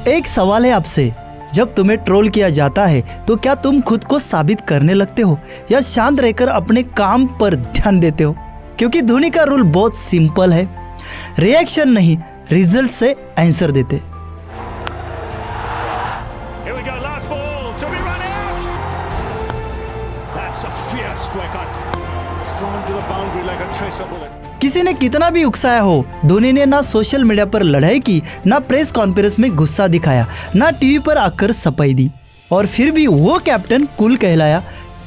एक सवाल है आपसे, जब तुम्हें ट्रोल किया जाता है तो क्या तुम खुद को साबित करने लगते हो या शांत रहकर अपने काम पर ध्यान देते हो? क्योंकि धोनी का रूल बहुत सिंपल है, रिएक्शन नहीं रिजल्ट से आंसर देते। किसी ने कितना भी उकसाया हो, धोनी ने ना सोशल मीडिया पर लड़ाई की, ना प्रेस कॉन्फ्रेंस में गुस्सा दिखाया, ना टीवी पर आकर सफाई दी, और फिर भी वो कैप्टन कूल कहलाया।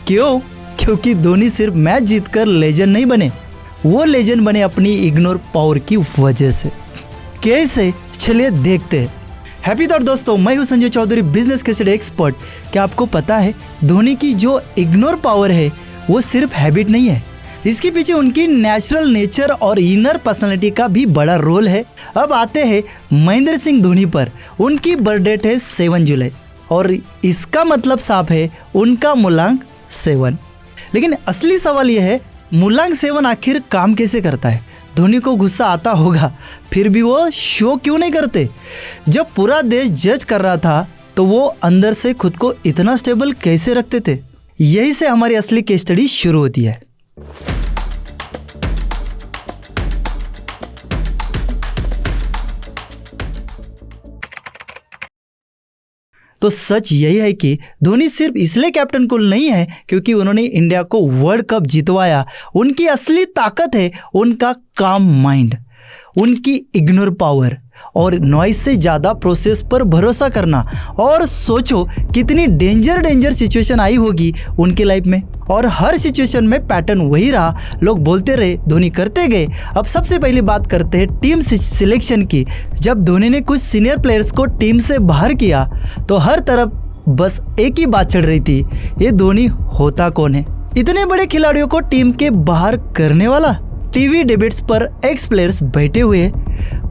क्यों? क्योंकि धोनी सिर्फ मैच जीतकर लेजेंड नहीं बने, वो लेजेंड बने अपनी इग्नोर पावर की वजह से। कैसे? चलिए देखते हैं। हैप्पी थॉट दोस्तों, मैं हूं संजय चौधरी, बिजनेस कैसेट एक्सपर्ट। क्या आपको पता है धोनी की जो इग्नोर पावर है वो सिर्फ हैबिट नहीं है, इसके पीछे उनकी नेचुरल नेचर और इनर पर्सनालिटी का भी बड़ा रोल है। अब आते हैं महेंद्र सिंह धोनी पर। उनकी बर्थडेट है 7 जुलाई और इसका मतलब साफ है, उनका मूलांक 7। लेकिन असली सवाल यह है, मूलांक 7 आखिर काम कैसे करता है? धोनी को गुस्सा आता होगा, फिर भी वो शो क्यों नहीं करते? जब पूरा देश जज कर रहा था तो वो अंदर से खुद को इतना स्टेबल कैसे रखते थे? यही से हमारी असली केस स्टडी शुरू होती है। तो सच यही है कि धोनी सिर्फ इसलिए कैप्टन कूल नहीं है क्योंकि उन्होंने इंडिया को वर्ल्ड कप जितवाया। उनकी असली ताकत है उनका काम माइंड, उनकी इग्नोर पावर और नॉइस से ज़्यादा प्रोसेस पर भरोसा करना। और सोचो कितनी डेंजर सिचुएशन आई होगी उनकी लाइफ में, और हर सिचुएशन में पैटर्न वही रहा। लोग बोलते रहे, धोनी करते गए। अब सबसे पहली बात करते हैं टीम सिलेक्शन की। जब धोनी ने कुछ सीनियर प्लेयर्स को टीम से बाहर किया तो हर तरफ बस एक ही बात चल रही थी, ये धोनी होता कौन है? इतने बड़े खिलाड़ियों को टीम के बाहर करने वाला। टीवी डिबेट्स पर एक्स प्लेयर्स बैठे हुए,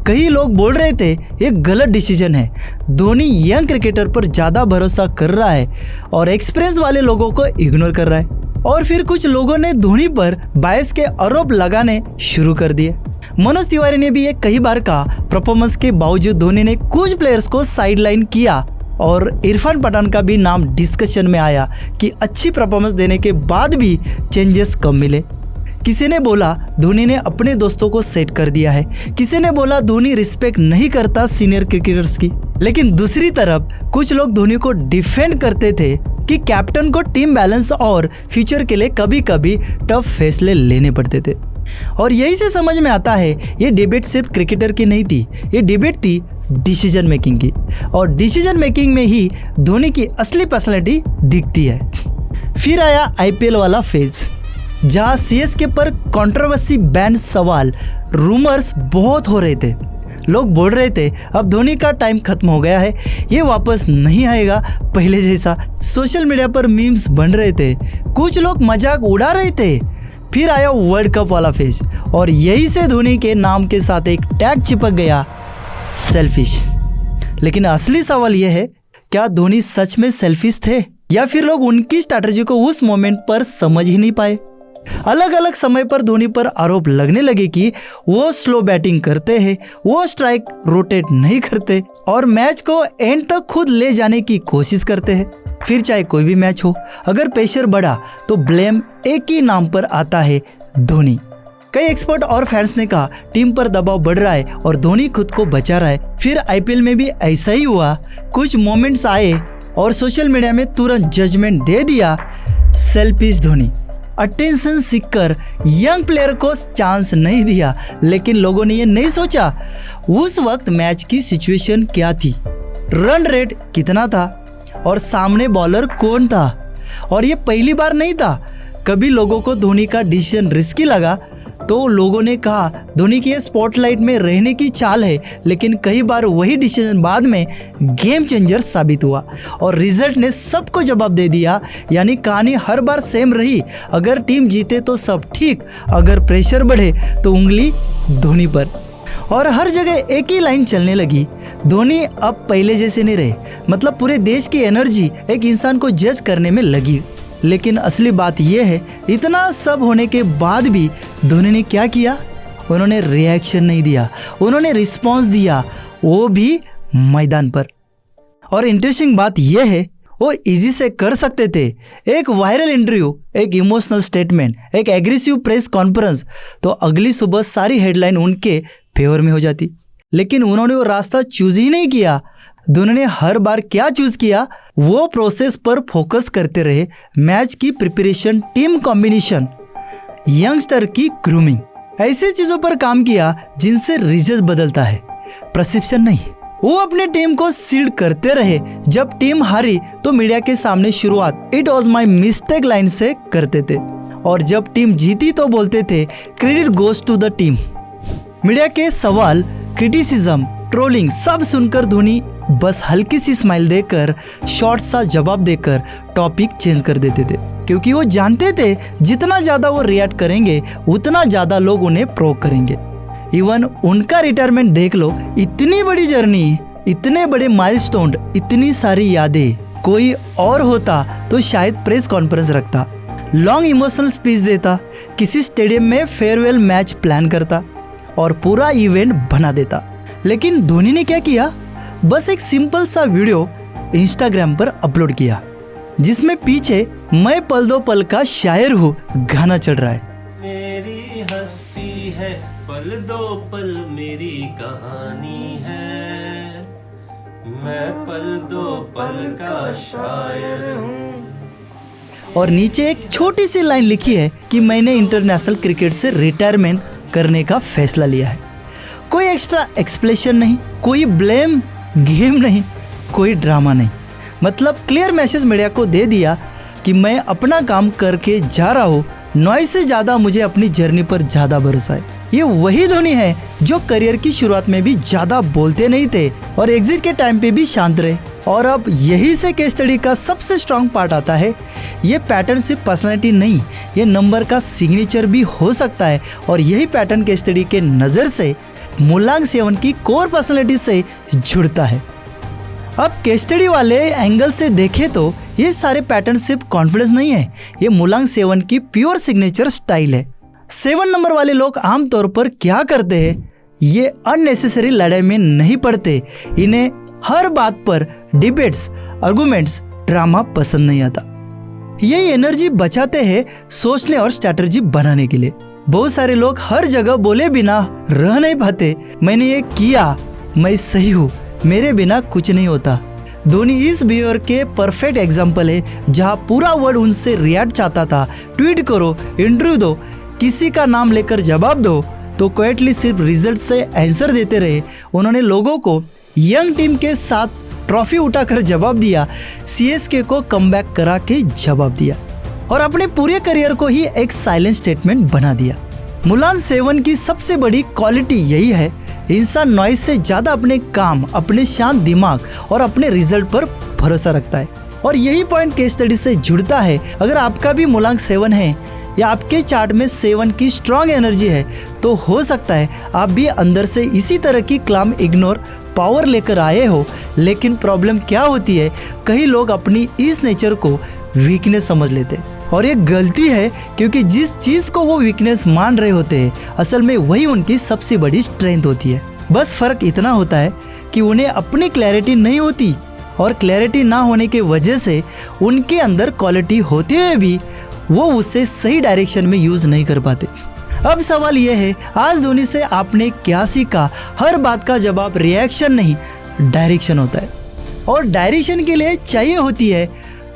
कई लोग बोल रहे थे ये गलत डिसीजन है, धोनी यंग क्रिकेटर पर ज़्यादा भरोसा कर रहा है और एक्सपीरियंस वाले लोगों को इग्नोर कर रहा है। और फिर कुछ लोगों ने धोनी पर बायस के आरोप लगाने शुरू कर दिए। मनोज तिवारी ने भी ये कई बार कहा, परफॉर्मेंस के बावजूद धोनी ने कुछ प्लेयर्स को साइडलाइन किया। और इरफान पठान का भी नाम डिस्कशन में आया कि अच्छी परफॉर्मेंस देने के बाद भी चेंजेस कम मिले। किसी ने बोला धोनी ने अपने दोस्तों को सेट कर दिया है, किसी ने बोला धोनी रिस्पेक्ट नहीं करता सीनियर क्रिकेटर्स की। लेकिन दूसरी तरफ कुछ लोग धोनी को डिफेंड करते थे कि कैप्टन को टीम बैलेंस और फ्यूचर के लिए कभी कभी टफ फैसले लेने पड़ते थे। और यही से समझ में आता है ये डिबेट सिर्फ क्रिकेटर की नहीं थी, ये डिबेट थी डिसीजन मेकिंग की। और डिसीजन मेकिंग में ही धोनी की असली पर्सनैलिटी दिखती है। फिर आया IPL वाला फेज, जहां CSK पर कंट्रोवर्सी, बैन, सवाल, रूमर्स बहुत हो रहे थे। लोग बोल रहे थे अब धोनी का टाइम खत्म हो गया है, ये वापस नहीं आएगा पहले जैसा। सोशल मीडिया पर मीम्स बन रहे थे, कुछ लोग मजाक उड़ा रहे थे। फिर आया वर्ल्ड कप वाला फेज और यही से धोनी के नाम के साथ एक टैग चिपक गया, सेल्फिश। लेकिन असली सवाल यह है, क्या धोनी सच में सेल्फिश थे या फिर लोग उनकी स्ट्रैटेजी को उस मोमेंट पर समझ ही नहीं पाए? अलग अलग समय पर धोनी पर आरोप लगने लगे कि वो स्लो बैटिंग करते हैं, वो स्ट्राइक रोटेट नहीं करते और मैच को एंड तक खुद ले जाने की कोशिश करते हैं। फिर चाहे कोई भी मैच हो, अगर प्रेशर बढ़ा तो ब्लेम एक ही नाम पर आता है, धोनी। कई एक्सपर्ट और फैंस ने कहा टीम पर दबाव बढ़ रहा है और धोनी खुद को बचा रहा है। फिर IPL में भी ऐसा ही हुआ, कुछ मोमेंट्स आए और सोशल मीडिया में तुरंत जजमेंट दे दिया, selfish Dhoni. Attention seeker young player को चांस नहीं दिया। लेकिन लोगों ने ये नहीं सोचा उस वक्त मैच की सिचुएशन क्या थी, रन रेट कितना था और सामने बॉलर कौन था। और ये पहली बार नहीं था, कभी लोगों को धोनी का डिसीजन रिस्की लगा तो लोगों ने कहा धोनी की ये स्पॉटलाइट में रहने की चाल है। लेकिन कई बार वही डिसीजन बाद में गेम चेंजर साबित हुआ और रिजल्ट ने सबको जवाब दे दिया। यानी कहानी हर बार सेम रही, अगर टीम जीते तो सब ठीक, अगर प्रेशर बढ़े तो उंगली धोनी पर। और हर जगह एक ही लाइन चलने लगी, धोनी अब पहले जैसे नहीं रहे। मतलब पूरे देश की एनर्जी एक इंसान को जज करने में लगी। लेकिन असली बात यह है, इतना सब होने के बाद भी धोनी ने क्या किया? उन्होंने रिएक्शन नहीं दिया, उन्होंने रिस्पॉन्स दिया, वो भी मैदान पर। और इंटरेस्टिंग बात यह है वो इजी से कर सकते थे। एक वायरल इंटरव्यू, एक इमोशनल स्टेटमेंट, एक एग्रेसिव प्रेस कॉन्फ्रेंस, तो अगली सुबह सारी हेडलाइन उनके फेवर में हो जाती। लेकिन उन्होंने वो रास्ता चूज ही नहीं किया। उन्होंने हर बार क्या चूज किया, वो प्रोसेस पर फोकस करते रहे। मैच की प्रिपरेशन, टीम कॉम्बिनेशन, यंगस्टर की ग्रूमिंग, ऐसी चीजों पर काम किया जिनसे रिजल्ट बदलता है, परसेप्शन नहीं। वो अपने टीम को सील्ड करते रहे। जब टीम हारी तो मीडिया के सामने शुरुआत it was my mistake line से करते थे, और जब टीम जीती तो बोलते थे credit goes to the team. Media के सवाल, क्रिटिसिज्म, ट्रोलिंग सब सुनकर धोनी बस हल्की सी स्माइल देकर, शॉर्ट सा जवाब देकर टॉपिक चेंज कर देते थे, क्योंकि वो जानते थे जितना ज्यादा वो रिएक्ट करेंगे उतना ज्यादा लोग उन्हें प्रोक करेंगे। इवन उनका रिटायरमेंट देख लो, इतनी बड़ी जर्नी, इतने बड़े माइलस्टोन, इतनी सारी यादें। कोई और होता तो शायद प्रेस कॉन्फ्रेंस रखता, लॉन्ग इमोशनल स्पीच देता, किसी स्टेडियम में फेयरवेल मैच प्लान करता और पूरा इवेंट बना देता। लेकिन धोनी ने क्या किया, बस एक सिंपल सा वीडियो इंस्टाग्राम पर अपलोड किया जिसमें पीछे मैं पल दो पल का शायर हूँ गाना चल रहा है। मेरी हस्ती है पल दो पल मेरी कहानी है, मैं पल दो पल का शायर हूँ। और नीचे एक छोटी सी लाइन लिखी है कि मैंने इंटरनेशनल क्रिकेट से रिटायरमेंट करने का फैसला लिया है। कोई एक्स्ट्रा एक्सप्लेनेशन नहीं, कोई ब्लेम गेम नहीं, कोई ड्रामा नहीं। मतलब क्लियर मैसेज मीडिया को दे दिया कि मैं अपना काम करके जा रहा हूँ, नॉइज से ज़्यादा मुझे अपनी जर्नी पर ज़्यादा भरोसा है। ये वही धोनी है जो करियर की शुरुआत में भी ज़्यादा बोलते नहीं थे और एग्जिट के टाइम पे भी शांत रहे। और अब यही से केस स्टडी का सबसे स्ट्रॉन्ग पार्ट आता है। ये पैटर्न सिर्फ पर्सनैलिटी नहीं, ये नंबर का सिग्नेचर भी हो सकता है। और यही पैटर्न केस स्टडी के नज़र से मुलांग सेवन की कोर पर्सनैलिटी से जुड़ता है। अब केस स्टडी वाले एंगल से देखें तो ये सारे पैटर्न सिर्फ कॉन्फिडेंस नहीं है, ये मुलांग सेवन की प्योर सिग्नेचर स्टाइल है। 7 नंबर वाले लोग आमतौर पर क्या करते हैं, ये अननेसेसरी लड़ाई में नहीं पड़ते। इन्हें हर बात पर डिबेट्स, आर्गुमेंट्स, ड्रामा पसंद नहीं आता। ये एनर्जी बचाते हैं सोचने और स्ट्रैटेजी बनाने के लिए। बहुत सारे लोग हर जगह बोले बिना रह नहीं पाते। मैंने ये किया, मैं सही हूँ, मेरे बिना कुछ नहीं होता। धोनी इस बिहेवियर के परफेक्ट एग्जाम्पल है, जहाँ पूरा वर्ल्ड उनसे रिएक्ट चाहता था। ट्वीट करो, इंटरव्यू दो, किसी का नाम लेकर जवाब दो, तो क्वाइटली सिर्फ रिजल्ट से आंसर देते रहे। उन्होंने लोगों को यंग टीम के साथ ट्रॉफी उठाकर जवाब दिया, सीएसके को कमबैक करा के जवाब दिया और अपने पूरे करियर को ही एक साइलेंट स्टेटमेंट बना दिया। मुलांग सेवन की सबसे बड़ी क्वालिटी यही है, इंसान नॉइज से ज्यादा अपने काम, अपने शांत दिमाग और अपने रिजल्ट पर भरोसा रखता है। और यही पॉइंट केस स्टडी से जुड़ता है। अगर आपका भी मुलांग सेवन है या आपके चार्ट में 7 की स्ट्रॉन्ग एनर्जी है, तो हो सकता है आप भी अंदर से इसी तरह की क्लाम इग्नोर पावर लेकर आए हो। लेकिन प्रॉब्लम क्या होती है, कई लोग अपनी इस नेचर को वीकनेस समझ लेते हैं और ये गलती है, क्योंकि जिस चीज़ को वो वीकनेस मान रहे होते हैं असल में वही उनकी सबसे बड़ी स्ट्रेंथ होती है। बस फर्क इतना होता है कि उन्हें अपनी क्लैरिटी नहीं होती और क्लैरिटी ना होने की वजह से उनके अंदर क्वालिटी होते हुए भी वो उससे सही डायरेक्शन में यूज़ नहीं कर पाते। अब सवाल यह है, आज धोनी से आपने क्या सीखा? हर बात का जवाब रिएक्शन नहीं, डायरेक्शन होता है और डायरेक्शन के लिए चाहिए होती है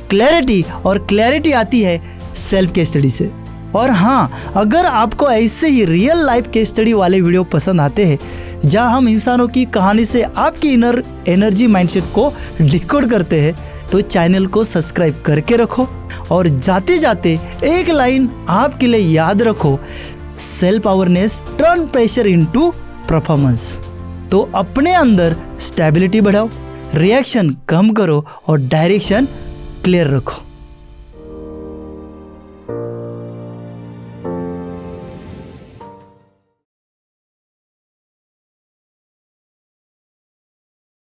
क्लैरिटी और क्लैरिटी आती है सेल्फ केस स्टडी से। और हाँ, अगर आपको ऐसे ही रियल लाइफ केस स्टडी वाले वीडियो पसंद आते हैं जहां हम इंसानों की कहानी से आपकी इनर एनर्जी माइंडसेट को डिकोड करते हैं, तो चैनल को सब्सक्राइब करके रखो। और जाते जाते एक लाइन आपके लिए याद रखो, self awareness turn pressure into performance. तो अपने अंदर स्टेबिलिटी बढ़ाओ, रिएक्शन कम करो और डायरेक्शन क्लियर रखो।